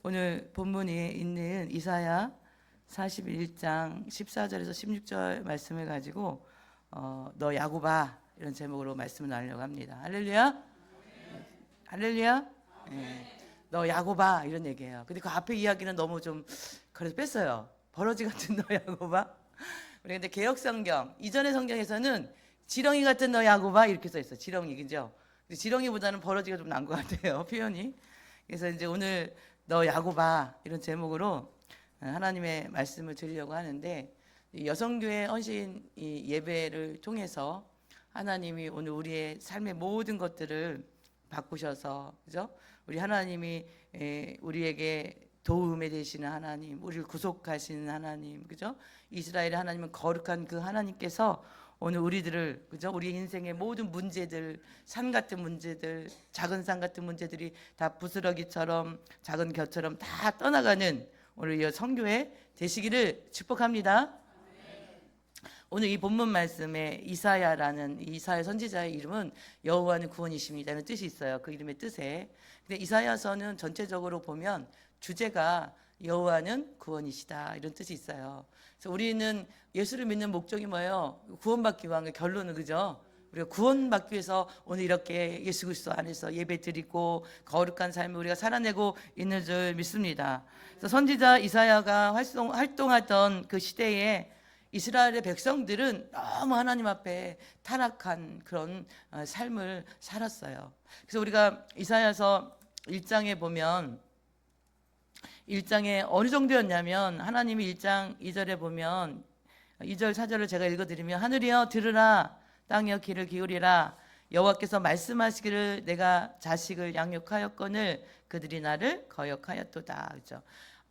오늘 본문이 있는 이사야 41장 14절에서 16절 말씀을 가지고 너 야곱아 이런 제목으로 말씀을 나누려고 합니다. 할렐루야. 할렐루야. 네. 너 야곱아 이런 얘기예요. 근데 그 앞에 이야기는 너무 좀 그래서 뺐어요. 버러지 같은 너 야곱아. 우리 근데 개역 성경 이전의 성경에서는 지렁이 같은 너 야곱아 이렇게 써 있어요. 지렁이 그죠? 지렁이보다는 버러지가 좀 난 것 같아요. 표현이. 그래서 이제 오늘 너 야곱아 이런 제목으로 하나님의 말씀을 드리려고 하는데, 여성교회 헌신 이 예배를 통해서 하나님이 오늘 우리의 삶의 모든 것들을 바꾸셔서, 그죠? 우리 하나님이 우리에게 도움이 되시는 하나님, 우리를 구속하시는 하나님, 그죠? 이스라엘의 하나님은 거룩한 그 하나님께서 오늘 우리들을, 그죠? 우리 인생의 모든 문제들, 산 같은 문제들, 작은 산 같은 문제들이 다 부스러기처럼 작은 겨처럼 다 떠나가는 오늘 이 성교회 되시기를 축복합니다. 오늘 이 본문 말씀에 이사야라는 이사야 선지자의 이름은 여호와는 구원이십니다는 뜻이 있어요. 그 이름의 뜻에. 근데 이사야서는 전체적으로 보면 주제가 여호와는 구원이시다 이런 뜻이 있어요. 그래서 우리는 예수를 믿는 목적이 뭐예요? 구원받기 위한 결론은, 그죠? 우리가 구원받기 위해서 오늘 이렇게 예수 그리스도 안에서 예배드리고 거룩한 삶을 우리가 살아내고 있는 줄 믿습니다. 그래서 선지자 이사야가 활동하던 그 시대에 이스라엘의 백성들은 너무 하나님 앞에 타락한 그런 삶을 살았어요. 그래서 우리가 이사야서 1장에 보면 1장에 어느 정도였냐면, 하나님이 1장 2절에 보면 2절 4절을 제가 읽어드리면, 하늘이여 들으라, 땅이여 귀를 기울이라, 여호와께서 말씀하시기를 내가 자식을 양육하였거늘 그들이 나를 거역하였도다. 그렇죠?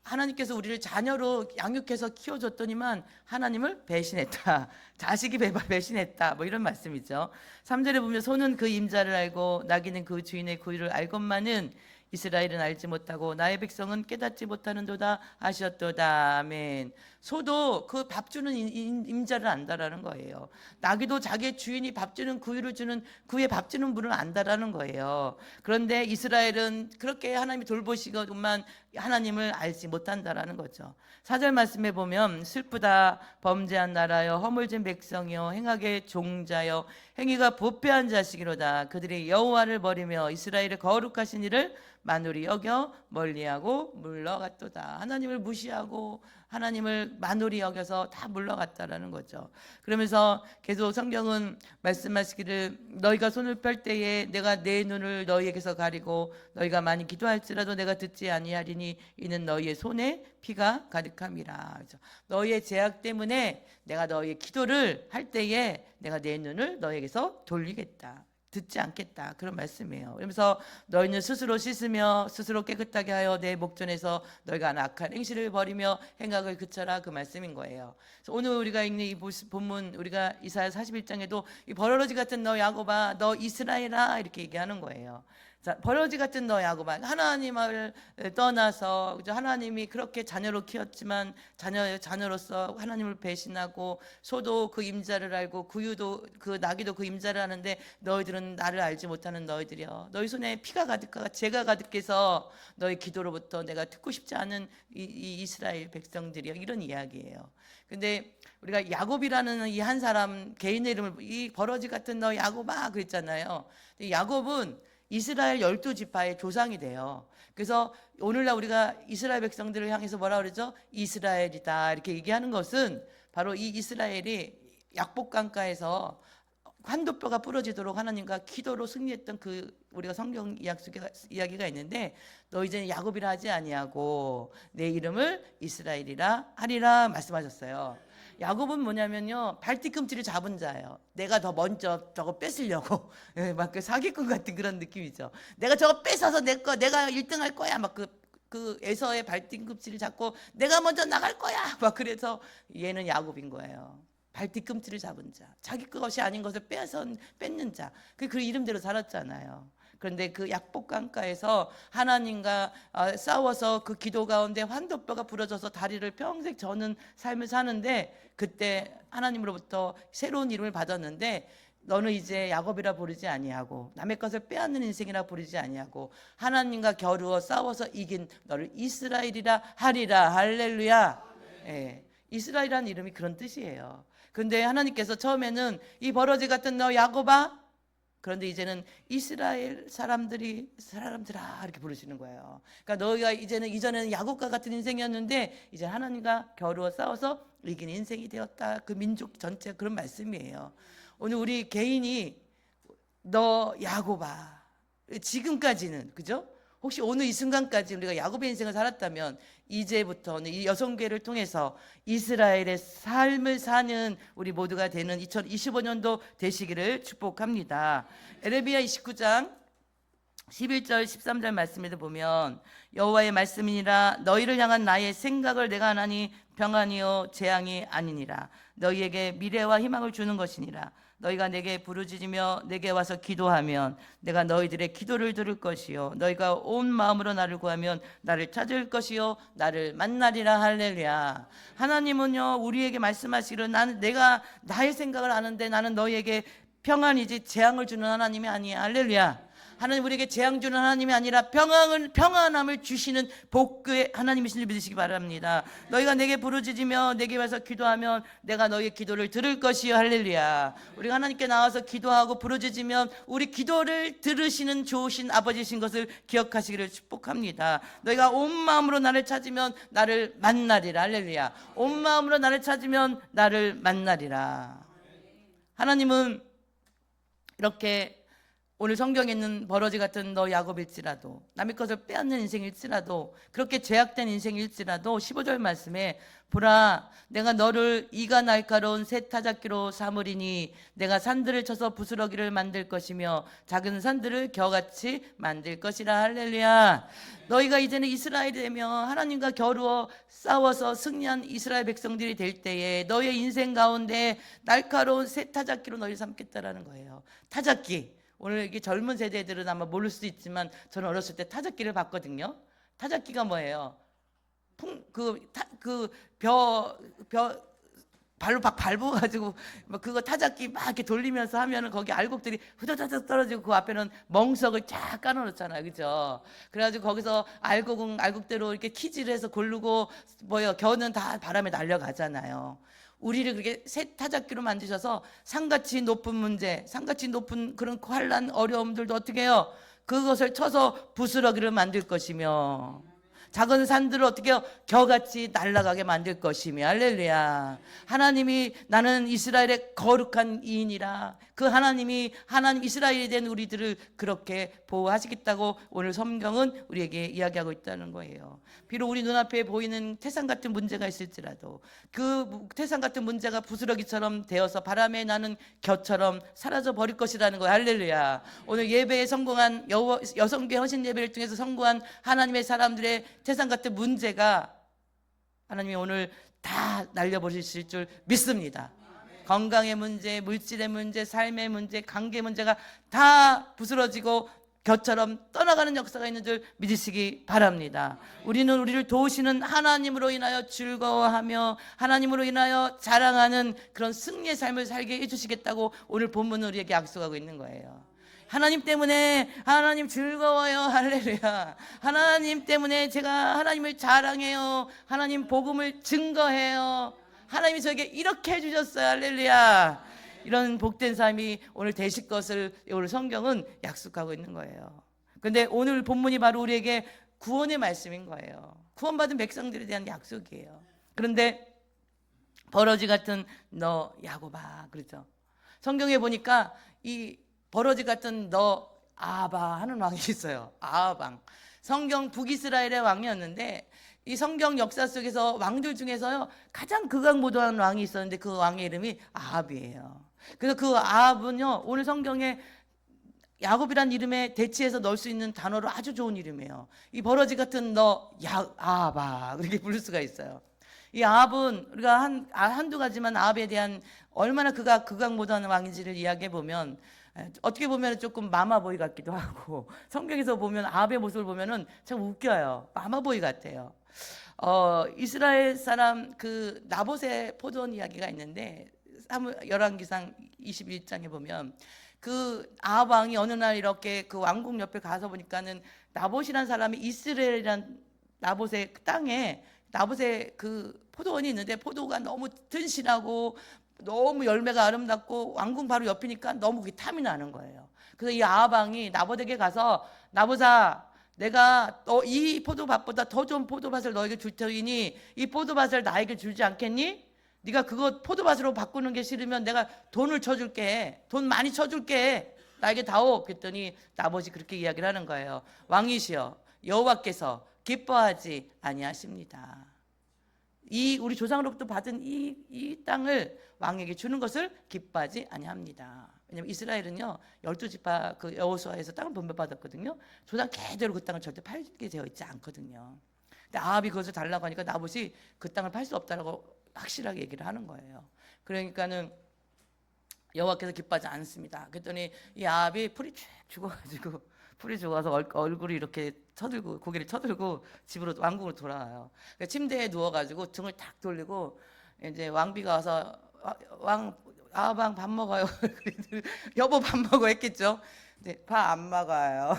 하나님께서 우리를 자녀로 양육해서 키워줬더니만 하나님을 배신했다. 자식이 배신했다. 뭐 이런 말씀이죠. 3절에 보면 소는 그 임자를 알고 나귀는 그 주인의 구유를 알건만은 이스라엘은 알지 못하고 나의 백성은 깨닫지 못하는도다 하셨도다. 아멘. 소도 그 밥 주는 임자를 안다라는 거예요. 나귀도 자기의 주인이 밥 주는 구유를 주는 그의 밥 주는 분을 안다라는 거예요. 그런데 이스라엘은 그렇게 하나님이 돌보시고만 하나님을 알지 못한다라는 거죠. 4절 말씀에 보면 슬프다 범죄한 나라여 허물진 백성이여 행악의 종자여 행위가 부패한 자식이로다. 그들이 여호와를 버리며 이스라엘의 거룩하신 이를 만홀히 여겨 멀리하고 물러갔도다. 하나님을 무시하고 하나님을 만홀히 여겨서 다 물러갔다라는 거죠. 그러면서 계속 성경은 말씀하시기를 너희가 손을 펼 때에 내가 내 눈을 너희에게서 가리고 너희가 많이 기도할지라도 내가 듣지 아니하리니 이는 너희의 손에 피가 가득함이라. 그렇죠? 너희의 죄악 때문에 내가 너희의 기도를 할 때에 내가 내 눈을 너희에게서 돌리겠다. 듣지 않겠다. 그런 말씀이에요. 그러면서 너희는 스스로 씻으며 스스로 깨끗하게 하여 내 목전에서 너희가 악한 행실을 버리며 행악을 그쳐라. 그 말씀인 거예요. 그래서 오늘 우리가 읽는 이 본문, 우리가 이사야 41장에도 이 버러지 같은 너 야곱아, 너 이스라엘아 이렇게 얘기하는 거예요. 자, 버러지 같은 너 야곱아, 하나님을 떠나서, 그죠? 하나님이 그렇게 자녀로 키웠지만 자녀로서 하나님을 배신하고, 소도 그 임자를 알고 구유도 그 나귀도 그 임자를 아는데 너희들은 나를 알지 못하는 너희들이여, 너희 손에 피가 가득하고 죄가 가득해서 너희 기도로부터 내가 듣고 싶지 않은 이 이스라엘 백성들이여, 이런 이야기예요. 근데 우리가 야곱이라는 이 한 사람 개인의 이름을 이 버러지 같은 너 야곱아 그랬잖아요. 야곱은 이스라엘 12지파의 조상이 돼요. 그래서 오늘날 우리가 이스라엘 백성들을 향해서 뭐라 그러죠? 이스라엘이다 이렇게 얘기하는 것은 바로 이 이스라엘이 약복강가에서 환도뼈가 부러지도록 하나님과 기도로 승리했던 그 우리가 성경 이야기가 있는데, 너 이제는 야곱이라 하지 아니하고 내 이름을 이스라엘이라 하리라 말씀하셨어요. 야곱은 뭐냐면요, 발뒤꿈치를 잡은 자예요. 내가 더 먼저 저거 뺏으려고 막 그 사기꾼 같은 그런 느낌이죠. 내가 저거 뺏어서 내가 1등 할 거야. 막 그 에서의 발뒤꿈치를 잡고 내가 먼저 나갈 거야. 막 그래서 얘는 야곱인 거예요. 발뒤꿈치를 잡은 자, 자기 것이 아닌 것을 뺏는 자. 그 이름대로 살았잖아요. 그런데 그 약복강가에서 하나님과 싸워서 그 기도 가운데 환도뼈가 부러져서 다리를 평생 저는 삶을 사는데, 그때 하나님으로부터 새로운 이름을 받았는데 너는 이제 야곱이라 부르지 아니하고 남의 것을 빼앗는 인생이라 부르지 아니하고 하나님과 겨루어 싸워서 이긴 너를 이스라엘이라 하리라. 할렐루야. 예, 이스라엘이라는 이름이 그런 뜻이에요. 근데 하나님께서 처음에는 이 버러지 같은 너 야곱아, 그런데 이제는 이스라엘 사람들아 이렇게 부르시는 거예요. 그러니까 너희가 이전에는 야곱과 같은 인생이었는데 이제 하나님과 겨루어 싸워서 이긴 인생이 되었다. 그 민족 전체 그런 말씀이에요. 오늘 우리 개인이 너 야곱아, 지금까지는 그죠? 혹시 오늘 이 순간까지 우리가 야곱의 인생을 살았다면 이제부터는 이 여성계를 통해서 이스라엘의 삶을 사는 우리 모두가 되는 2025년도 되시기를 축복합니다. 에레미야 29장 11절 13절 말씀에도 보면 여호와의 말씀이니라 너희를 향한 나의 생각을 내가 하나니 평안이요 재앙이 아니니라. 너희에게 미래와 희망을 주는 것이니라. 너희가 내게 부르짖으며 내게 와서 기도하면 내가 너희들의 기도를 들을 것이요 너희가 온 마음으로 나를 구하면 나를 찾을 것이요 나를 만나리라. 할렐루야. 하나님은요 우리에게 말씀하시기를 내가 나의 생각을 아는데 나는 너희에게 평안이지 재앙을 주는 하나님이 아니야. 할렐루야. 하나님 우리에게 재앙 주는 하나님이 아니라 평안함을 주시는 복의 하나님이신 줄 믿으시기 바랍니다. 너희가 내게 부르짖으며 내게 와서 기도하면 내가 너희의 기도를 들을 것이요. 할렐루야. 우리가 하나님께 나와서 기도하고 부르짖으면 우리 기도를 들으시는 좋으신 아버지신 것을 기억하시기를 축복합니다. 너희가 온 마음으로 나를 찾으면 나를 만나리라. 할렐루야. 온 마음으로 나를 찾으면 나를 만나리라. 하나님은 이렇게 오늘 성경에 있는 버러지 같은 너 야곱일지라도 남의 것을 빼앗는 인생일지라도 그렇게 죄악된 인생일지라도 15절 말씀에 보라 내가 너를 이가 날카로운 새 타작기로 삼으리니 내가 산들을 쳐서 부스러기를 만들 것이며 작은 산들을 겨같이 만들 것이라. 할렐루야. 너희가 이제는 이스라엘이 되며 하나님과 겨루어 싸워서 승리한 이스라엘 백성들이 될 때에 너희의 인생 가운데 날카로운 새 타작기로 너희를 삼겠다라는 거예요. 타작기. 오늘 이게 젊은 세대들은 아마 모를 수도 있지만 저는 어렸을 때 타작기를 봤거든요. 타작기가 뭐예요? 발로 막 밟아가지고 그거 타작기 막 이렇게 돌리면서 하면은 거기 알곡들이 후다다닥 떨어지고 그 앞에는 멍석을 쫙 깔아놓잖아요, 그죠? 그래가지고 거기서 알곡대로 이렇게 키질을 해서 고르고 겨는 다 바람에 날려가잖아요. 우리를 그렇게 새 타작기로 만드셔서 산같이 높은 문제, 산같이 높은 그런 환난 어려움들도 어떻게 해요? 그것을 쳐서 부스러기를 만들 것이며 작은 산들을 어떻게 해요? 겨같이 날아가게 만들 것이며. 할렐루야. 하나님이 나는 이스라엘의 거룩한 이인이라 그 하나님 이스라엘이 된 우리들을 그렇게 보호하시겠다고 오늘 성경은 우리에게 이야기하고 있다는 거예요. 비록 우리 눈앞에 보이는 태산 같은 문제가 있을지라도 그 태산 같은 문제가 부스러기처럼 되어서 바람에 나는 겨처럼 사라져 버릴 것이라는 거예요. 할렐루야. 오늘 예배에 성공한 여성계 헌신 예배를 통해서 성공한 하나님의 사람들의 태산 같은 문제가 하나님이 오늘 다 날려버리실 줄 믿습니다. 건강의 문제, 물질의 문제, 삶의 문제, 관계 문제가 다 부스러지고 겨처럼 떠나가는 역사가 있는 줄 믿으시기 바랍니다. 우리는 우리를 도우시는 하나님으로 인하여 즐거워하며 하나님으로 인하여 자랑하는 그런 승리의 삶을 살게 해주시겠다고 오늘 본문은 우리에게 약속하고 있는 거예요. 하나님 때문에 하나님 즐거워요. 할렐루야. 하나님 때문에 제가 하나님을 자랑해요. 하나님 복음을 증거해요. 하나님이 저에게 이렇게 해주셨어요. 할렐루야. 이런 복된 삶이 오늘 되실 것을 오늘 성경은 약속하고 있는 거예요. 그런데 오늘 본문이 바로 우리에게 구원의 말씀인 거예요. 구원받은 백성들에 대한 약속이에요. 그런데 버러지 같은 너 야곱아 그렇죠. 성경에 보니까 이 버러지 같은 너 아바 하는 왕이 있어요. 아합왕. 성경 북이스라엘의 왕이었는데 이 성경 역사 속에서 왕들 중에서요 가장 극악무도한 왕이 있었는데 그 왕의 이름이 아합이에요. 그래서 그 아합은요 오늘 성경에 야곱이란 이름에 대치해서 넣을 수 있는 단어로 아주 좋은 이름이에요. 이 버러지 같은 너 아합아 그렇게 부를 수가 있어요. 이 아합은 우리가 한두 가지만 아합에 대한 얼마나 그가 극악무도한 왕인지를 이야기해 보면 어떻게 보면 조금 마마보이 같기도 하고 성경에서 보면 아합의 모습을 보면은 참 웃겨요. 마마보이 같아요. 이스라엘 사람 그 나봇의 포도원 이야기가 있는데 열왕기상 21장에 보면 그 아합 왕이 어느 날 이렇게 그 왕궁 옆에 가서 보니까는 나봇이라는 사람이 이스라엘이란 나봇의 땅에 나봇의 그 포도원이 있는데 포도가 너무 튼실하고 너무 열매가 아름답고 왕궁 바로 옆이니까 너무 그게 탐이 나는 거예요. 그래서 이 아합 왕이 나봇에게 가서 나봇아, 내가 이 포도밭보다 더 좋은 포도밭을 너에게 줄 터이니 이 포도밭을 나에게 주지 않겠니? 네가 그거 포도밭으로 바꾸는 게 싫으면 내가 돈을 쳐줄게. 돈 많이 쳐줄게. 나에게 다오. 그랬더니 나봇이 그렇게 이야기를 하는 거예요. 왕이시여, 여호와께서 기뻐하지 아니하십니다. 이 우리 조상으로부터 받은 이 땅을 왕에게 주는 것을 기뻐하지 아니합니다. 왜냐하면 이스라엘은요 12지파 그 여호수아에서 땅을 분배받았거든요. 조상 계대로 그 땅을 절대 팔게 되어 있지 않거든요. 근데 아합이 그것을 달라고 하니까 나봇이 그 땅을 팔 수 없다라고 확실하게 얘기를 하는 거예요. 그러니까는 여호와께서 기뻐하지 않습니다. 그랬더니 이 아합이 풀이 쭉 죽어가지고 풀이 죽어서 얼굴이 이렇게 쳐들고 고개를 쳐들고 집으로 왕궁으로 돌아와요. 침대에 누워가지고 등을 탁 돌리고 이제 왕비가 와서 아합 왕 밥 먹어요. 여보 밥 먹어 했겠죠. 근데 밥 안 먹어요.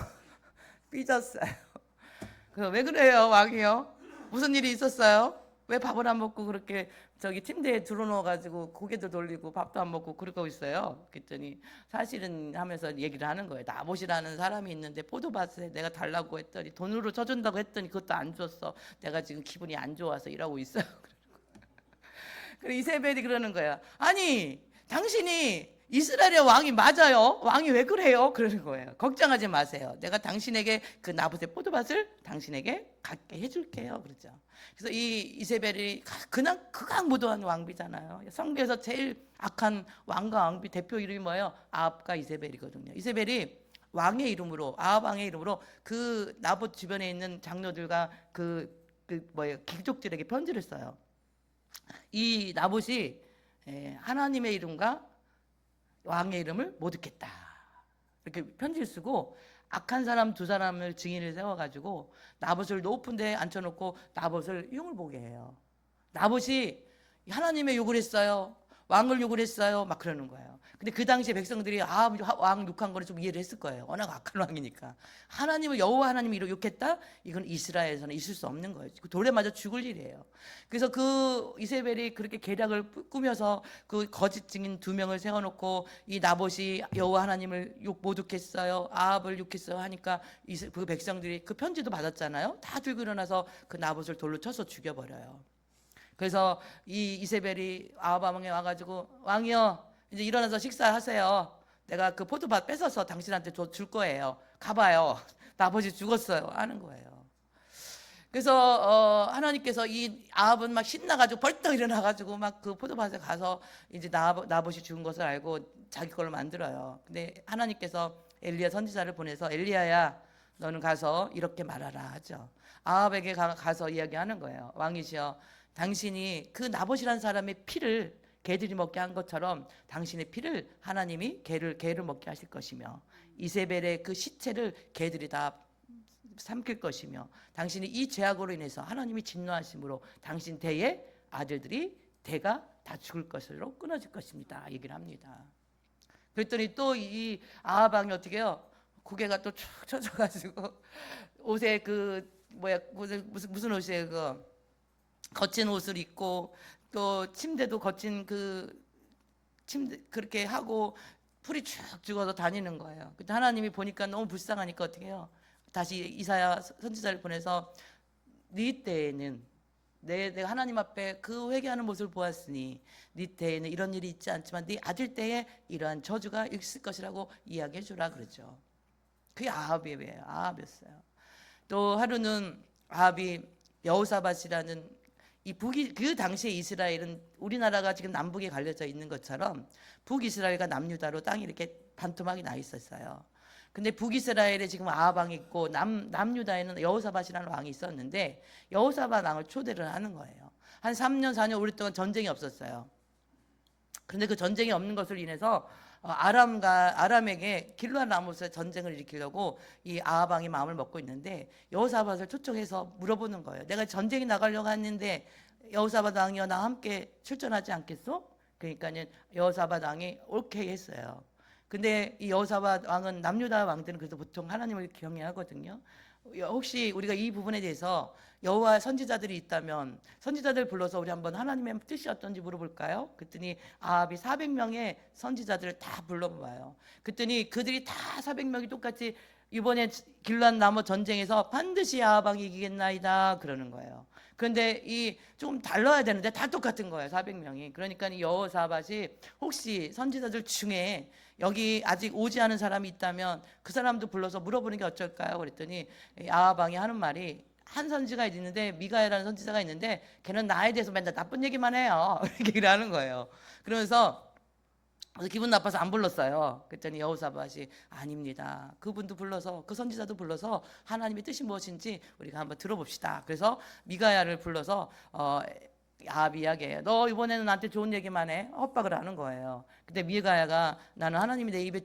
삐졌어요. 그래서 왜 그래요 왕이요? 무슨 일이 있었어요? 왜 밥을 안 먹고 그렇게 저기 침대에 들어놓아가지고 고개도 돌리고 밥도 안 먹고 그러고 있어요? 그랬더니 사실은 하면서 얘기를 하는 거예요. 나봇이라는 사람이 있는데 포도밭에 내가 달라고 했더니 돈으로 쳐준다고 했더니 그것도 안 줬어. 내가 지금 기분이 안 좋아서 일하고 있어요. 그래 이세벨이 그러는 거야. 아니 당신이 이스라엘의 왕이 맞아요. 왕이 왜 그래요? 그러는 거예요. 걱정하지 마세요. 내가 당신에게 그 나봇의 포도밭을 당신에게 갖게 해줄게요. 그러죠. 그래서 이 이세벨이 그냥 극악무도한 왕비잖아요. 성경에서 제일 악한 왕과 왕비 대표 이름이 뭐예요? 아합과 이세벨이거든요. 이세벨이 왕의 이름으로 아합 왕의 이름으로 그 나봇 주변에 있는 장로들과 귀족들에게 편지를 써요. 이 나봇이 하나님의 이름과 왕의 이름을 못 듣겠다 이렇게 편지를 쓰고 악한 사람 두 사람을 증인을 세워가지고 나봇을 높은 데에 앉혀놓고 나봇을 흉을 보게 해요. 나봇이 하나님의 욕을 했어요. 왕을 욕을 했어요. 막 그러는 거예요. 근데 그 당시에 백성들이 왕 욕한 거를 좀 이해를 했을 거예요. 워낙 악한 왕이니까. 하나님을 여호와 하나님이 욕했다? 이건 이스라엘에서는 있을 수 없는 거예요. 돌에 맞아 죽을 일이에요. 그래서 그 이세벨이 그렇게 계략을 꾸며서 그 거짓 증인 2명을 세워놓고 이 나봇이 여호와 하나님을 못 욕했어요. 아합을 욕했어요 하니까 그 백성들이 그 편지도 받았잖아요. 다 들고 일어나서 그 나봇을 돌로 쳐서 죽여버려요. 그래서 이 이세벨이 아합 왕에 와가지고 왕이여 이제 일어나서 식사하세요. 내가 그 포도밭 뺏어서 당신한테 줄 거예요. 가봐요. 나봇이 죽었어요. 하는 거예요. 그래서 하나님께서 이 아합은 막 신나가지고 벌떡 일어나가지고 막 그 포도밭에 가서 이제 나봇이 죽은 것을 알고 자기 걸로 만들어요. 근데 하나님께서 엘리야 선지자를 보내서 엘리야야 너는 가서 이렇게 말하라 하죠. 아합에게 가서 이야기하는 거예요. 왕이시여 당신이 그 나봇이라는 사람의 피를 개들이 먹게 한 것처럼 당신의 피를 하나님이 개를 먹게 하실 것이며 이세벨의 그 시체를 개들이 다 삼킬 것이며 당신이 이 죄악으로 인해서 하나님이 진노하심으로 당신 대의 아들들이 대가 다 죽을 것으로 끊어질 것입니다. 얘기를 합니다. 그랬더니 또 이 아합 왕이 어떻게 해요? 고개가 또 축 처져가지고 옷에 무슨 옷이에요? 그거 거친 옷을 입고 또 침대도 거친 침대 그렇게 하고 풀이 쭉 죽어서 다니는 거예요. 그때 하나님이 보니까 너무 불쌍하니까 어떻게 해요? 다시 이사야 선지자를 보내서 네 때에는 내가 하나님 앞에 그 회개하는 모습을 보았으니 네 때에는 이런 일이 있지 않지만 네 아들 때에 이러한 저주가 있을 것이라고 이야기해 주라 그러죠. 그게 아합이었어요. 또 하루는 아합이 여호사밧이라는 그 당시에 이스라엘은 우리나라가 지금 남북에 갈려져 있는 것처럼 북이스라엘과 남유다로 땅이 이렇게 반토막이 나 있었어요. 근데 북이스라엘에 지금 아합 왕이 있고 남유다에는 여호사밧이라는 왕이 있었는데 여호사밧 왕을 초대를 하는 거예요. 한 3년 4년 오랫동안 전쟁이 없었어요. 그런데 그 전쟁이 없는 것을 인해서 아람에게 길르앗 라못의 전쟁을 일으키려고 이 아합 왕이 마음을 먹고 있는데 여호사밧을 초청해서 물어보는 거예요. 내가 전쟁이 나가려고 했는데 여호사밧 왕이여 나와 함께 출전하지 않겠소? 그러니까는 여호사밧 왕이 오케이 했어요. 근데 이 여호사밧 왕은 남유다 왕들은 그래도 보통 하나님을 경외하거든요. 혹시 우리가 이 부분에 대해서 여호와 선지자들이 있다면 선지자들 불러서 우리 한번 하나님의 뜻이 어떤지 물어볼까요? 그랬더니 아합이 400명의 선지자들을 다 불러봐요. 그랬더니 그들이 다 400명이 똑같이 이번에 길르앗 라모 전쟁에서 반드시 아합 왕이 이기겠나이다 그러는 거예요. 그런데 이 조금 달라야 되는데 다 똑같은 거예요. 400명이. 그러니까 이 여호사밧이 혹시 선지자들 중에 여기 아직 오지 않은 사람이 있다면 그 사람도 불러서 물어보는 게 어쩔까요? 그랬더니 아합 왕이 하는 말이 한 선지가 있는데 미가야라는 선지자가 있는데 걔는 나에 대해서 맨날 나쁜 얘기만 해요. 이렇게 얘기를 하는 거예요. 그러면서 기분 나빠서 안 불렀어요. 그랬더니 여호사밧이 아닙니다. 그분도 불러서 그 선지자도 불러서 하나님의 뜻이 무엇인지 우리가 한번 들어봅시다. 그래서 미가야를 불러서 아합이 이야기해요. 너 이번에는 나한테 좋은 얘기만 해. 헛박을 하는 거예요. 근데 미가야가 나는 하나님이 내 입에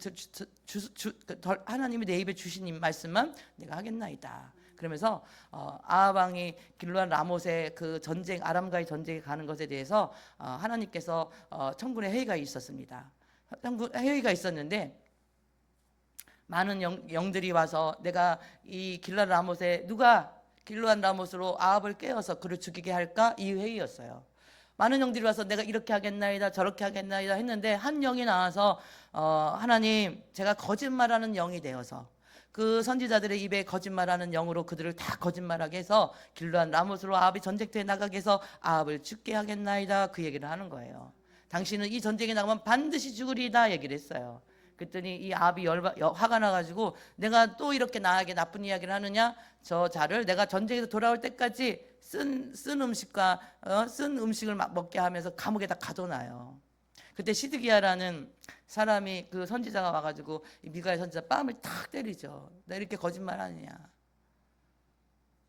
하나님이 내 입에 주신 말씀만 내가 하겠나이다. 그러면서 아합 왕이 길르앗 라못의 그 전쟁 아람과의 전쟁에 가는 것에 대해서 하나님께서 천군의 회의가 있었습니다. 회의가 있었는데 많은 영들이 와서 내가 이 길르앗 라못에 누가 길르앗 라못으로 아합을 깨워서 그를 죽이게 할까? 이 회의였어요. 많은 영들이 와서 내가 이렇게 하겠나이다 저렇게 하겠나이다 했는데 한 영이 나와서 하나님 제가 거짓말하는 영이 되어서 그 선지자들의 입에 거짓말하는 영으로 그들을 다 거짓말하게 해서 길르앗 라못으로 아합이 전쟁터에 나가게 해서 아합을 죽게 하겠나이다 그 얘기를 하는 거예요. 당신은 이 전쟁에 나가면 반드시 죽으리다 얘기를 했어요. 그랬더니 이 아합이 화가 나가지고 내가 또 이렇게 나에게 나쁜 이야기를 하느냐 저 자를 내가 전쟁에서 돌아올 때까지 쓴 음식과 쓴 음식을 먹게 하면서 감옥에다 가둬놔요. 그때 시드기야라는 사람이 그 선지자가 와가지고 이 미가야 선지자 뺨을 탁 때리죠. 나 이렇게 거짓말하느냐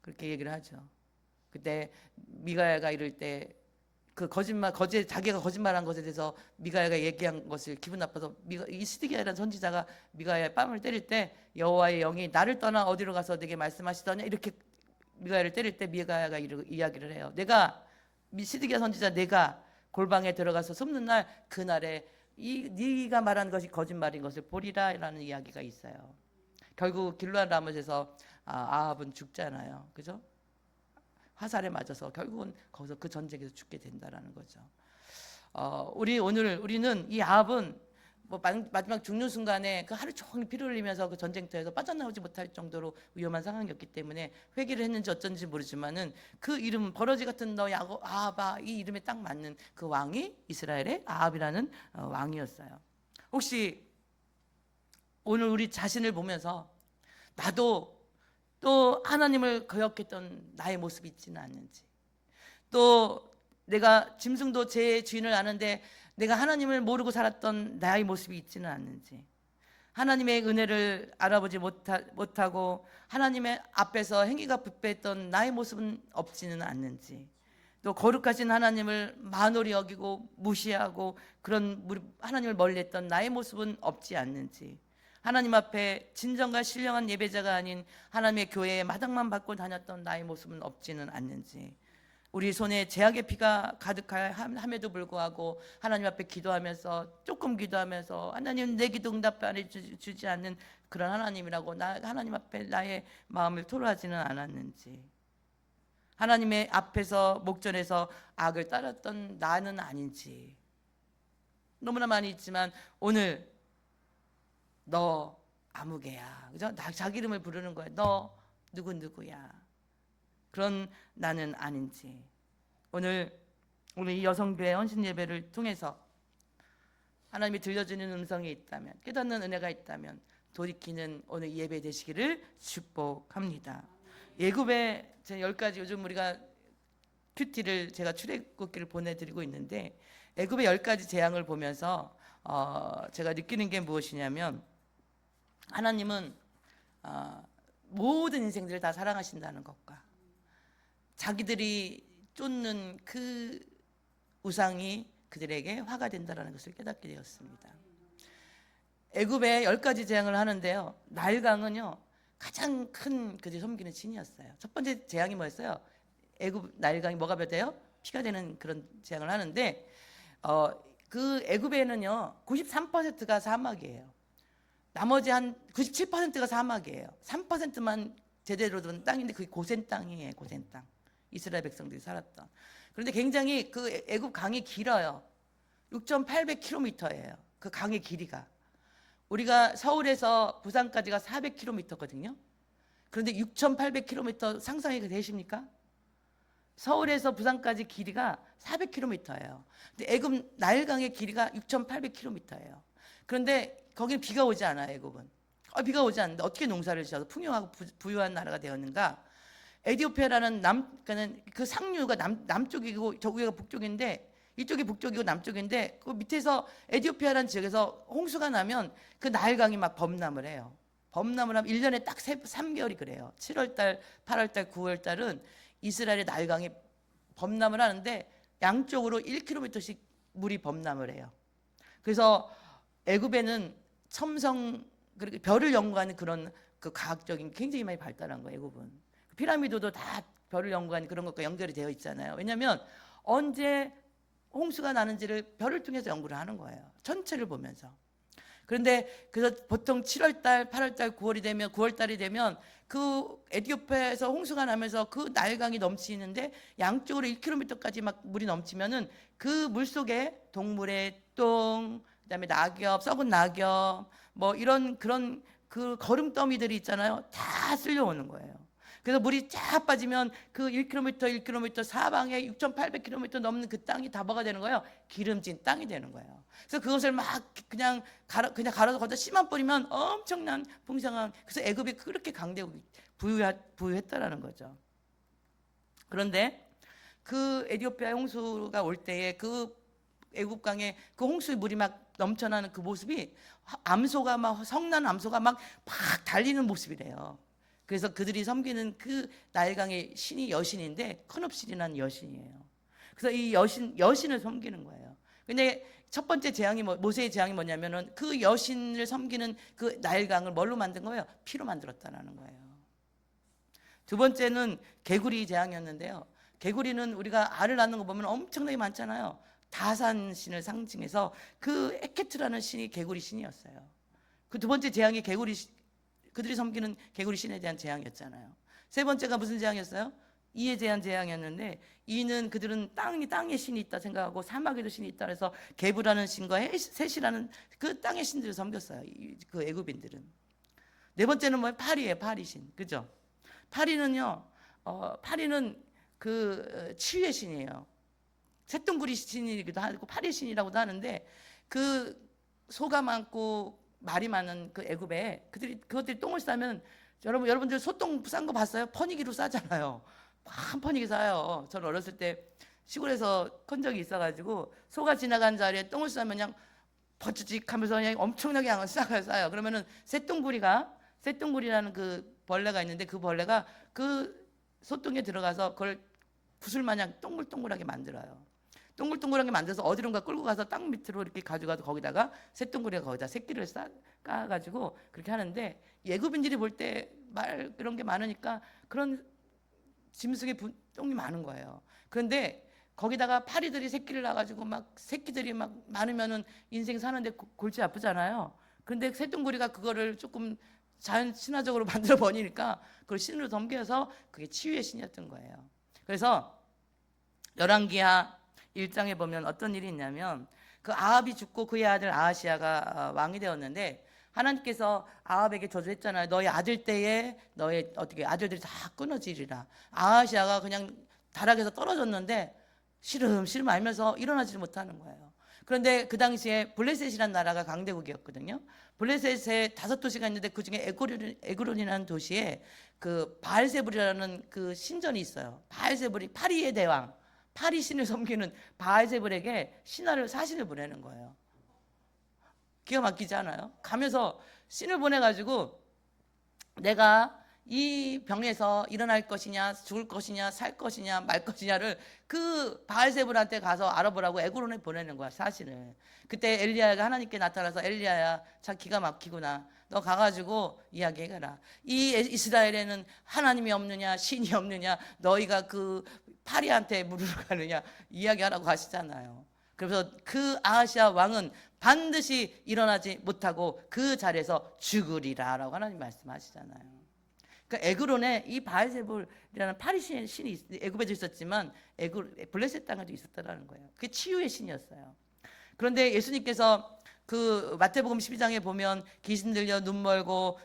그렇게 얘기를 하죠. 그때 미가야가 이럴 때 그 자기가 거짓말한 것에 대해서 미가야가 얘기한 것을 기분 나빠서 이 시드기야라는 선지자가 미가야의 뺨을 때릴 때 여호와의 영이 나를 떠나 어디로 가서 네게 말씀하시더냐 이렇게 미가야를 때릴 때 미가야가 이야기를 해요. 내가 시드기야 선지자 내가 골방에 들어가서 숨는 날 그날에 네가 말한 것이 거짓말인 것을 보리라라는 이야기가 있어요. 결국 길르앗 라못에서 아합은 죽잖아요. 그죠? 화살에 맞아서 결국은 거기서 그 전쟁에서 죽게 된다라는 거죠. 우리는 이 아합은 뭐 마지막 죽는 순간에 그 하루 종일 피를 흘리면서 그 전쟁터에서 빠져나오지 못할 정도로 위험한 상황이었기 때문에 회개를 했는지 어쩐지 모르지만은 그 이름 버러지 같은 너 아합아 이 이름에 딱 맞는 그 왕이 이스라엘의 아합이라는 왕이었어요. 혹시 오늘 우리 자신을 보면서 나도 또 하나님을 거역했던 나의 모습이 있지는 않는지 또 내가 짐승도 제 주인을 아는데 내가 하나님을 모르고 살았던 나의 모습이 있지는 않는지 하나님의 은혜를 알아보지 못하고 하나님의 앞에서 행위가 부패했던 나의 모습은 없지는 않는지 또 거룩하신 하나님을 만홀히 여기고 무시하고 그런 하나님을 멀리했던 나의 모습은 없지 않는지 하나님 앞에 진정과 신령한 예배자가 아닌 하나님의 교회에 마당만 받고 다녔던 나의 모습은 없지는 않는지 우리 손에 제약의 피가 가득함에도 불구하고 하나님 앞에 기도하면서 조금 기도하면서 하나님 내 기도 응답 안 해주지 않는 그런 하나님이라고 하나님 앞에 나의 마음을 토로하지는 않았는지 하나님의 앞에서 목전에서 악을 따랐던 나는 아닌지 너무나 많이 있지만 오늘 너 아무개야 그죠? 자기 이름을 부르는 거야. 너 누구야 그런 나는 아닌지 오늘 이 여성교회 헌신 예배를 통해서 하나님이 들려주는 음성이 있다면 깨닫는 은혜가 있다면 돌이키는 오늘 예배 되시기를 축복합니다. 예굽의 10가지 요즘 우리가 큐티를 제가 출애굽기를 보내드리고 있는데 애굽의 10가지 재앙을 보면서 제가 느끼는 게 무엇이냐면 하나님은 모든 인생들을 다 사랑하신다는 것과 자기들이 쫓는 그 우상이 그들에게 화가 된다는 것을 깨닫게 되었습니다. 애굽에 10가지 재앙을 하는데요. 나일강은요 가장 큰 그들이 섬기는 신이었어요. 첫 번째 재앙이 뭐였어요? 애굽 나일강이 뭐가 돼요? 피가 되는 그런 재앙을 하는데 그 애굽에는요 93%가 사막이에요. 나머지 한 97%가 사막이에요. 3%만 제대로 된 땅인데 그게 고센 땅이에요. 고센 땅. 이스라엘 백성들이 살았던. 그런데 굉장히 그 애굽 강이 길어요. 6,800km예요. 그 강의 길이가. 우리가 서울에서 부산까지가 400km거든요. 그런데 6,800km 상상이 되십니까? 서울에서 부산까지 길이가 400km예요. 근데 애굽 나일강의 길이가 6,800km예요. 그런데 거기는 비가 오지 않아요. 애굽은. 비가 오지 않는데 어떻게 농사를 지어서 풍요하고 부유한 나라가 되었는가? 에티오피아라는 그러니까 그 상류가 남쪽이고 저기가 북쪽인데, 이쪽이 북쪽이고 남쪽인데, 그 밑에서 에티오피아라는 지역에서 홍수가 나면 그 나일강이 막 범람을 해요. 범람을 하면 1년에 딱 3개월이 그래요. 7월달, 8월달, 9월달은 이스라엘의 나일강이 범람을 하는데 양쪽으로 1km씩 물이 범람을 해요. 그래서 애굽에는 첨성, 그리고 별을 연구하는 그런 그 과학적인 굉장히 많이 발달한 거예요. 애굽은 피라미드도 다 별을 연구하는 그런 것과 연결이 되어 있잖아요. 왜냐하면 언제 홍수가 나는지를 별을 통해서 연구를 하는 거예요. 전체를 보면서. 그런데 그래서 보통 7월달, 8월달, 9월달이 되면 그 에티오피아에서 홍수가 나면서 그 나일강이 넘치는데 양쪽으로 1km까지 막 물이 넘치면은 그 물 속에 동물의 똥, 그다음에 낙엽, 썩은 낙엽, 뭐 이런 그런 그 거름더미들이 있잖아요. 다 쓸려오는 거예요. 그래서 물이 쫙 빠지면 그 1km 사방에 6,800km 넘는 그 땅이 다버가 되는 거예요. 기름진 땅이 되는 거예요. 그래서 그것을 막 그냥 갈아서 거기다 씨만 뿌리면 엄청난 풍성한, 그래서 애굽이 그렇게 강대고 부유했다라는 거죠. 그런데 그 에티오피아 홍수가 올 때에 그 애굽강에 그 홍수의 물이 막 넘쳐나는 그 모습이 암소가 막 성난 암소가 막 달리는 모습이래요. 그래서 그들이 섬기는 그 나일강의 신이 여신인데 커놉신이라는 여신이에요. 그래서 이 여신을 섬기는 거예요. 근데 첫 번째 재앙이 모세의 재앙이 뭐냐면은 그 여신을 섬기는 그 나일강을 뭘로 만든 거예요? 피로 만들었다는 거예요. 두 번째는 개구리 재앙이었는데요. 개구리는 우리가 알을 낳는 거 보면 엄청나게 많잖아요. 다산 신을 상징해서 그 에케트라는 신이 개구리 신이었어요. 그 두 번째 재앙이 그들이 섬기는 개구리 신에 대한 재앙이었잖아요. 세 번째가 무슨 재앙이었어요? 이에 대한 재앙이었는데, 이는 그들은 땅에 신이 있다 생각하고 사막에도 신이 있다 그래서 게브라는 신과 셋이라는 그 땅의 신들을 섬겼어요. 그 애굽인들은. 네 번째는 뭐예요? 파리예요. 파리신. 그죠? 파리는요. 파리는 그 치유의 신이에요. 쇳덩구리 신이기도 하고 파리 신이라고도 하는데, 그 소가 많고 말이 많은 그 애굽에 그것들이 똥을 싸면, 여러분들 소똥 싼 거 봤어요? 퍼니기로 싸잖아요. 한 퍼니기 싸요. 저는 어렸을 때 시골에서 큰 적이 있어가지고 소가 지나간 자리에 똥을 싸면 그냥 버치직 하면서 그냥 엄청나게 양을 싸요. 그러면은 쇳덩구리라는 그 벌레가 있는데, 그 벌레가 그 소똥에 들어가서 그걸 구슬마냥 동글동글하게 만들어요. 동글동글하게 만들어서 어디론가 끌고 가서 땅 밑으로 이렇게 가져가서 거기다가 쇳덩구리가 거기다 새끼를 까가지고 그렇게 하는데, 애굽인들이 볼 때 이런 게 많으니까 그런 짐승의 똥이 많은 거예요. 그런데 거기다가 파리들이 새끼를 낳아가지고 막 새끼들이 막 많으면은 인생 사는데 골치 아프잖아요. 그런데 쇳덩구리가 그거를 조금 자연 친화적으로 만들어 버리니까 그걸 신으로 섬겨서 그게 치유의 신이었던 거예요. 그래서 열왕기하 1장에 보면 어떤 일이 있냐면, 그 아합이 죽고 그의 아들 아하시아가 왕이 되었는데, 하나님께서 아합에게 저주했잖아요. 너의 아들 때에 너의 아들들이 다 끊어지리라. 아하시아가 그냥 다락에서 떨어졌는데 시름 알면서 일어나지 못하는 거예요. 그런데 그 당시에 블레셋이라는 나라가 강대국이었거든요. 블레셋에 5도시가 있는데 그 중에 에그론이라는 도시에 그 바알세불이라는 그 신전이 있어요. 바알세불이 파리의 대왕, 파리 신을 섬기는 바알세불에게 사신을 보내는 거예요. 기가 막히지 않아요? 가면서 신을 보내가지고 내가 이 병에서 일어날 것이냐, 죽을 것이냐, 살 것이냐, 말 것이냐를 그 바알세불한테 가서 알아보라고 에그론에 보내는 거야, 사신을. 그때 엘리야가 하나님께 나타나서, 엘리야야, 참 기가 막히구나. 너 가가지고 이야기해라. 이 이스라엘에는 하나님이 없느냐, 신이 없느냐, 너희가 그 파리한테 무릎을 가느냐 이야기하라고 하시잖아요. 그래서 그 아하시아 왕은 반드시 일어나지 못하고 그 자리에서 죽으리라라고 하나님 말씀하시잖아요. 그러니까 에그론에 이 바알세불이라는 파리 신이 애굽에도 있었지만 블레셋 땅에도 있었다라는 거예요. 그게 치유의 신이었어요. 그런데 예수님께서 그 마태복음 12장에 보면 귀신 들려 눈 멀고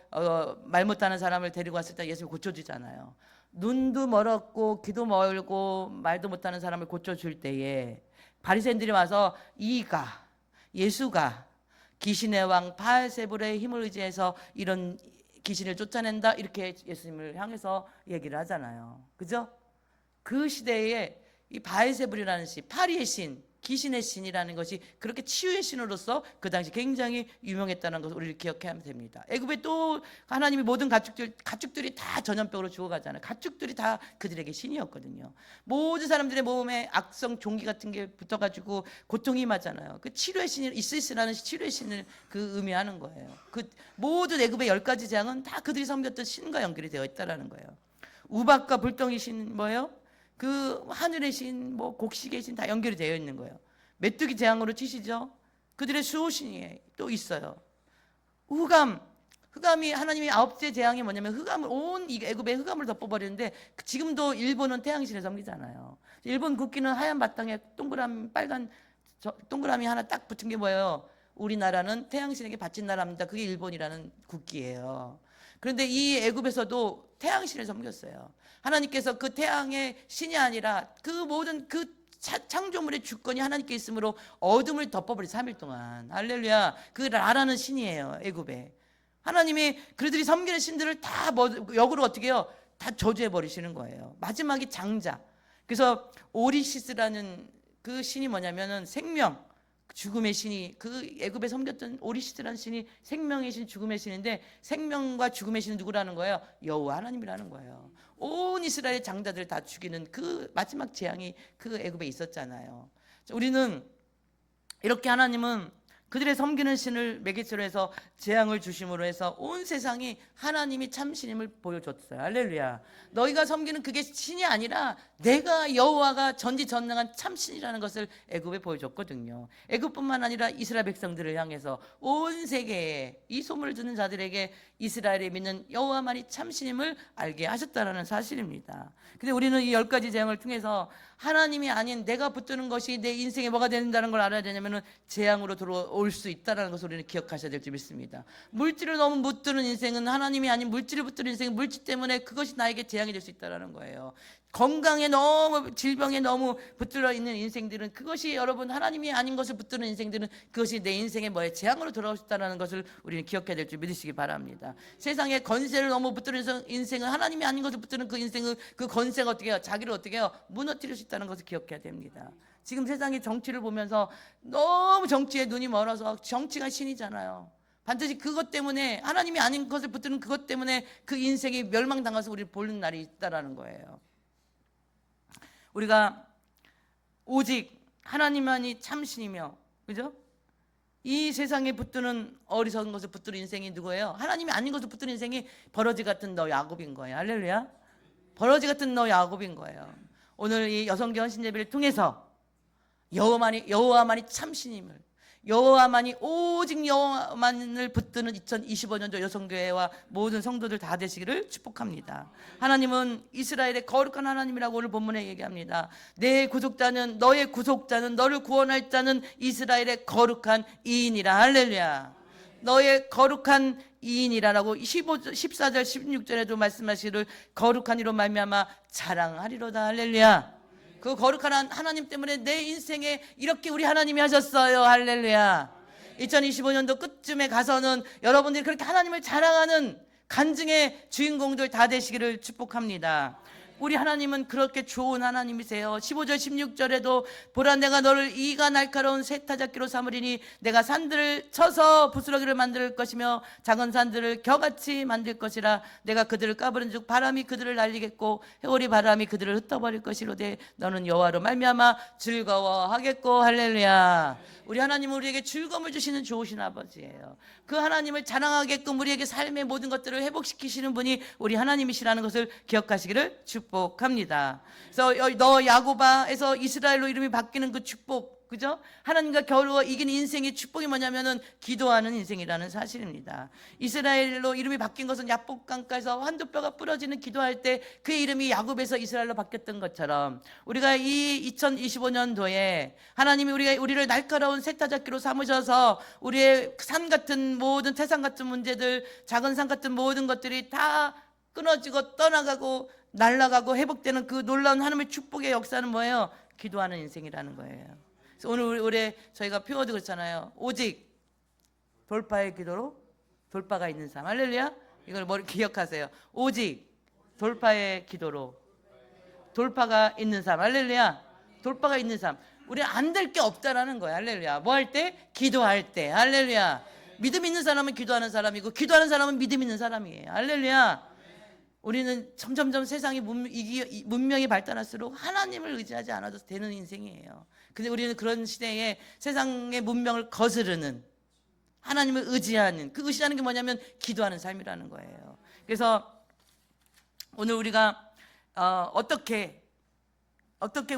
말 못하는 사람을 데리고 왔을 때 예수님이 고쳐주잖아요. 눈도 멀었고 귀도 멀고 말도 못하는 사람을 고쳐줄 때에 바리새인들이 와서 이가 예수가 귀신의 왕 바알세불의 힘을 의지해서 이런 귀신을 쫓아낸다 이렇게 예수님을 향해서 얘기를 하잖아요. 그죠? 그 시대에 이 바알세불이라는 신, 파리의 신, 귀신의 신이라는 것이 그렇게 치유의 신으로서 그 당시 굉장히 유명했다는 것을 우리를 기억해야 됩니다. 애굽에 또 하나님이 모든 가축들이 다 전염병으로 죽어가잖아요. 가축들이 다 그들에게 신이었거든요. 모든 사람들의 몸에 악성 종기 같은 게 붙어가지고 고통이 임하잖아요. 그 치료의 신이 이시스라는 치료의 신을 그 의미하는 거예요. 그 모든 애굽의 10가지 재앙은 다 그들이 섬겼던 신과 연결이 되어 있다라는 거예요. 우박과 불덩이 신 뭐예요? 그 하늘의 신, 뭐 곡식의 신 다 연결이 되어 있는 거예요. 메뚜기 재앙으로 치시죠. 그들의 수호신이 또 있어요. 흑암이 하나님이 9째 재앙이 뭐냐면 흑암을 온 애굽의 흑암을 덮어버리는데 지금도 일본은 태양신을 섬기잖아요. 일본 국기는 하얀 바탕에 빨간 동그라미 하나 딱 붙은 게 뭐예요? 우리나라는 태양신에게 바친 나라입니다. 그게 일본이라는 국기예요. 그런데 이 애굽에서도 태양신을 섬겼어요. 하나님께서 그 태양의 신이 아니라 그 모든 그 창조물의 주권이 하나님께 있으므로 어둠을 덮어버린 3일 동안. 할렐루야. 그 라라는 신이에요. 애굽에. 하나님이 그들이 섬기는 신들을 다 역으로 어떻게 해요? 다 저주해 버리시는 거예요. 마지막이 장자. 그래서 오리시스라는 그 신이 뭐냐면은 생명, 죽음의 신이 그 애굽에 섬겼던 오리시스라는 신이 생명의 신, 죽음의 신인데 생명과 죽음의 신은 누구라는 거예요? 여호와 하나님이라는 거예요. 온 이스라엘 장자들 다 죽이는 그 마지막 재앙이 그 애굽에 있었잖아요. 우리는 이렇게 하나님은 그들의 섬기는 신을 매개체로 해서 재앙을 주심으로 해서 온 세상이 하나님이 참 신임을 보여줬어요. 할렐루야. 너희가 섬기는 그게 신이 아니라 내가 여호와가 전지전능한 참 신이라는 것을 애굽에 보여줬거든요. 애굽뿐만 아니라 이스라엘 백성들을 향해서 온 세계에 이 소문을 듣는 자들에게 이스라엘에 믿는 여호와만이 참 신임을 알게 하셨다라는 사실입니다. 근데 우리는 이 10가지 재앙을 통해서 하나님이 아닌 내가 붙드는 것이 내 인생에 뭐가 된다는 걸 알아야 되냐면은 재앙으로 들어올 수 있다는 것을 우리는 기억하셔야 될 줄 믿습니다. 물질을 너무 붙드는 인생은 하나님이 아닌 물질을 붙드는 인생은 물질 때문에 그것이 나에게 재앙이 될 수 있다는 거예요. 건강에 너무 질병에 너무 붙들어 있는 인생들은 그것이 여러분 하나님이 아닌 것을 붙드는 인생들은 그것이 내 인생에 뭐에 재앙으로 돌아올 수 있다는 것을 우리는 기억해야 될 줄 믿으시기 바랍니다. 세상에 건세를 너무 붙드는 인생은 하나님이 아닌 것을 붙드는 그 인생은 그 건세가 어떻게 해요? 자기를 어떻게 해요? 무너뜨릴 수 있다는 것을 기억해야 됩니다. 지금 세상의 정치를 보면서 너무 정치에 눈이 멀어서 정치가 신이잖아요. 반드시 그것 때문에 하나님이 아닌 것을 붙드는 그것 때문에 그 인생이 멸망당해서 우리를 보는 날이 있다라는 거예요. 우리가 오직 하나님만이 참신이며, 그죠? 이 세상에 붙드는 어리석은 것을 붙드는 인생이 누구예요? 하나님이 아닌 것을 붙드는 인생이 버러지 같은 너 야곱인 거예요. 할렐루야. 버러지 같은 너 야곱인 거예요. 오늘 이 여성계 헌신 예배를 통해서 여호와만이 참신임을, 여호와만이 오직 여호와만을 붙드는 2025년도 여성교회와 모든 성도들 다 되시기를 축복합니다. 하나님은 이스라엘의 거룩한 하나님이라고 오늘 본문에 얘기합니다. 내 구속자는, 너의 구속자는, 너를 구원할 자는 이스라엘의 거룩한 이인이라. 할렐루야. 너의 거룩한 이인이라라고 14절 16절에도 말씀하시기를 거룩한 이로 말미암아 자랑하리로다. 할렐루야. 그 거룩한 하나님 때문에 내 인생에 이렇게 우리 하나님이 하셨어요. 할렐루야. 2025년도 끝쯤에 가서는 여러분들이 그렇게 하나님을 자랑하는 간증의 주인공들 다 되시기를 축복합니다. 우리 하나님은 그렇게 좋은 하나님이세요. 15절 16절에도 보라 내가 너를 이가 날카로운 세타잡기로 삼으리니 내가 산들을 쳐서 부스러기를 만들 것이며 작은 산들을 겨같이 만들 것이라. 내가 그들을 까부른 즉 바람이 그들을 날리겠고 해오리 바람이 그들을 흩어버릴 것이로되 너는 여호와로 말미암아 즐거워하겠고. 할렐루야. 우리 하나님은 우리에게 즐거움을 주시는 좋으신 아버지예요. 그 하나님을 자랑하게끔 우리에게 삶의 모든 것들을 회복시키시는 분이 우리 하나님이시라는 것을 기억하시기를 축복합니다. 그래서 너 야고바에서 이스라엘로 이름이 바뀌는 그 축복, 그죠? 하나님과 겨루어 이긴 인생의 축복이 뭐냐면은 기도하는 인생이라는 사실입니다. 이스라엘로 이름이 바뀐 것은 야복 강가에서 환도뼈가 부러지는 기도할 때 그의 이름이 야곱에서 이스라엘로 바뀌었던 것처럼 우리가 이 2025년도에 하나님이 우리를 날카로운 세타잡기로 삼으셔서 우리의 산 같은 모든 태산 같은 문제들, 작은 산 같은 모든 것들이 다 끊어지고 떠나가고 날아가고 회복되는 그 놀라운 하나님의 축복의 역사는 뭐예요? 기도하는 인생이라는 거예요. 그래서 오늘 올해 저희가 표어도 그렇잖아요. 오직 돌파의 기도로 돌파가 있는 삶. 할렐루야. 이걸 머리 기억하세요. 오직 돌파의 기도로 돌파가 있는 삶. 할렐루야. 돌파가 있는 삶. 우리 안 될 게 없다라는 거야. 할렐루야. 뭐 할 때? 기도할 때. 할렐루야. 믿음 있는 사람은 기도하는 사람이고 기도하는 사람은 믿음 있는 사람이에요. 할렐루야. 우리는 점점점 세상이 문명이 발달할수록 하나님을 의지하지 않아도 되는 인생이에요. 근데 우리는 그런 시대에 세상의 문명을 거스르는, 하나님을 의지하는, 그 의지하는 게 뭐냐면 기도하는 삶이라는 거예요. 그래서 오늘 우리가 어떻게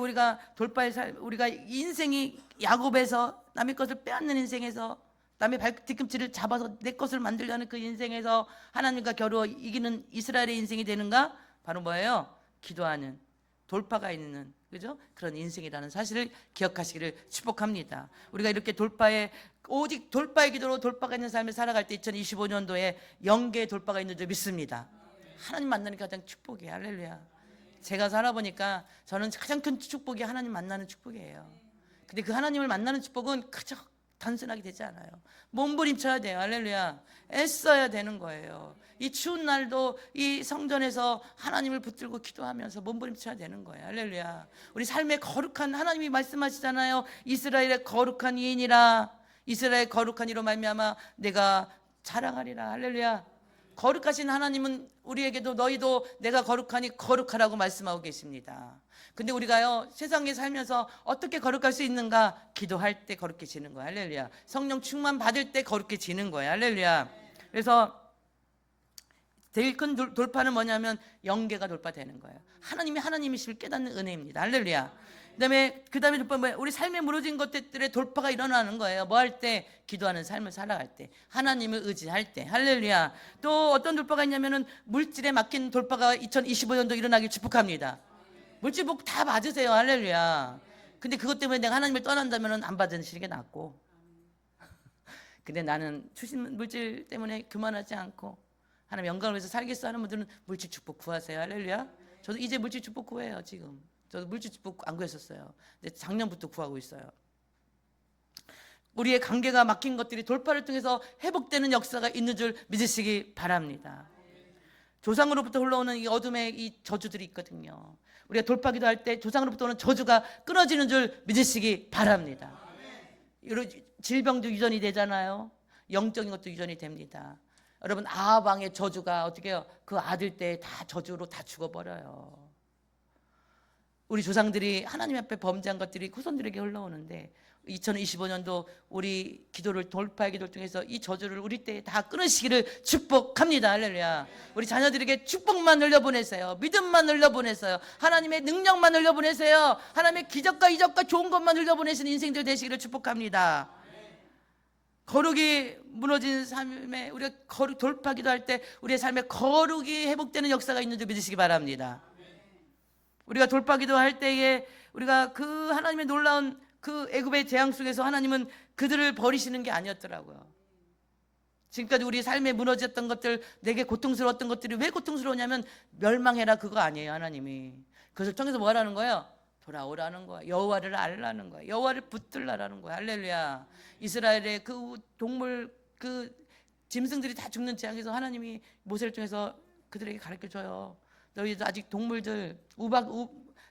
우리가 돌파의 삶, 우리가 인생이 야곱에서 남의 것을 빼앗는 인생에서 남의 뒤꿈치를 잡아서 내 것을 만들려는 그 인생에서 하나님과 겨루어 이기는 이스라엘의 인생이 되는가? 바로 뭐예요? 기도하는, 돌파가 있는, 그죠? 그런 인생이라는 사실을 기억하시기를 축복합니다. 우리가 이렇게 오직 돌파의 기도로 돌파가 있는 삶을 살아갈 때 2025년도에 영계의 돌파가 있는 줄 믿습니다. 하나님 만나는 게 가장 축복이에요. 할렐루야. 제가 살아보니까 저는 가장 큰 축복이 하나님 만나는 축복이에요. 근데 그 하나님을 만나는 축복은 그저 단순하게 되지 않아요. 몸부림쳐야 돼요. 할렐루야. 애써야 되는 거예요. 이 추운 날도 이 성전에서 하나님을 붙들고 기도하면서 몸부림쳐야 되는 거예요. 할렐루야. 우리 삶의 거룩한, 하나님이 말씀하시잖아요. 이스라엘의 거룩한 이인이라, 이스라엘의 거룩한 이로 말미암아 내가 자랑하리라. 할렐루야. 거룩하신 하나님은 우리에게도 너희도 내가 거룩하니 거룩하라고 말씀하고 계십니다. 근데 우리가요, 세상에 살면서 어떻게 거룩할 수 있는가? 기도할 때 거룩해지는 거야. 할렐루야. 성령 충만 받을 때 거룩해지는 거야. 할렐루야. 그래서 제일 큰 돌파는 뭐냐면 영계가 돌파되는 거예요. 하나님이 하나님이심을 깨닫는 은혜입니다. 할렐루야. 그다음에 돌파 뭐예요? 우리 삶에 무너진 것들의 돌파가 일어나는 거예요. 뭐 할 때? 기도하는 삶을 살아갈 때, 하나님을 의지할 때. 할렐루야. 또 어떤 돌파가 있냐면은 물질에 막힌 돌파가 2025년도 일어나길 축복합니다. 물질 복 다 받으세요. 할렐루야. 근데 그것 때문에 내가 하나님을 떠난다면 안 받으시는 게 낫고, 근데 나는 추신 물질 때문에 그만하지 않고 하나님 영광을 위해서 살겠어 하는 분들은 물질 축복 구하세요. 할렐루야. 저도 이제 물질 축복 구해요. 지금 저도 물질 축복 안 구했었어요. 근데 작년부터 구하고 있어요. 우리의 관계가 막힌 것들이 돌파를 통해서 회복되는 역사가 있는 줄 믿으시기 바랍니다. 조상으로부터 흘러오는 이 어둠의 이 저주들이 있거든요. 우리가 돌파기도 할 때 조상으로부터 오는 저주가 끊어지는 줄 믿으시기 바랍니다. 이런 질병도 유전이 되잖아요. 영적인 것도 유전이 됩니다. 여러분, 아합 왕의 저주가 어떻게 해요? 그 아들 때 다 저주로 다 죽어버려요. 우리 조상들이 하나님 앞에 범죄한 것들이 후손들에게 흘러오는데 2025년도 우리 기도를, 돌파의 기도를 통해서 이 저주를 우리 때에 다 끊으시기를 축복합니다. 할렐루야. 우리 자녀들에게 축복만 흘려보내세요. 믿음만 흘려보내세요. 하나님의 능력만 흘려보내세요. 하나님의 기적과 이적과 좋은 것만 흘려보내시는 인생들 되시기를 축복합니다. 거룩이 무너진 삶에 우리가 돌파 기도할 때 우리의 삶에 거룩이 회복되는 역사가 있는 줄 믿으시기 바랍니다. 우리가 돌파 기도할 때에 우리가 그 하나님의 놀라운 그 애굽의 재앙 속에서 하나님은 그들을 버리시는 게 아니었더라고요. 지금까지 우리 삶에 무너졌던 것들, 내게 고통스러웠던 것들이 왜 고통스러우냐면 멸망해라 그거 아니에요. 하나님이 그것을 통해서 뭐 하라는 거예요? 돌아오라는 거야. 여호와를 알라는 거야. 여호와를 붙들라라는 거야. 할렐루야. 이스라엘의 그 동물, 그 짐승들이 다 죽는 재앙에서 하나님이 모세를 통해서 그들에게 가르쳐줘요. 너희도 아직 동물들,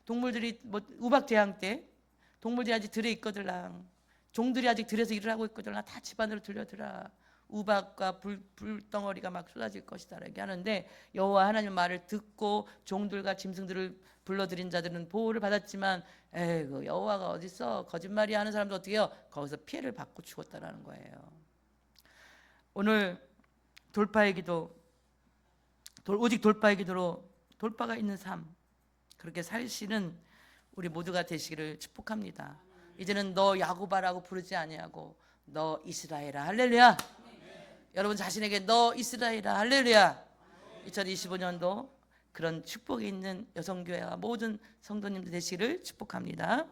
동물들이 우박 재앙 때 동물들이 아직 들에 있거들랑, 종들이 아직 들에서 일을 하고 있거들랑, 다 집안으로 들려들라. 우박과 불덩어리가 막 쏟아질 것이다 이렇게 하는데, 여호와 하나님 말을 듣고 종들과 짐승들을 불러들인 자들은 보호를 받았지만, 에이그 여호와가 어딨어, 거짓말이 하는 사람도 어떻게 해요? 거기서 피해를 받고 죽었다라는 거예요. 오늘 돌파의 기도, 오직 돌파의 기도로 돌파가 있는 삶, 그렇게 살시는 우리 모두가 되시기를 축복합니다. 이제는 너 야고바라고 부르지 아니하고 너 이스라엘아. 할렐루야. 여러분 자신에게 너 이스라엘아. 할렐루야. 2025년도 그런 축복이 있는 여성교회와 모든 성도님들 되시기를 축복합니다.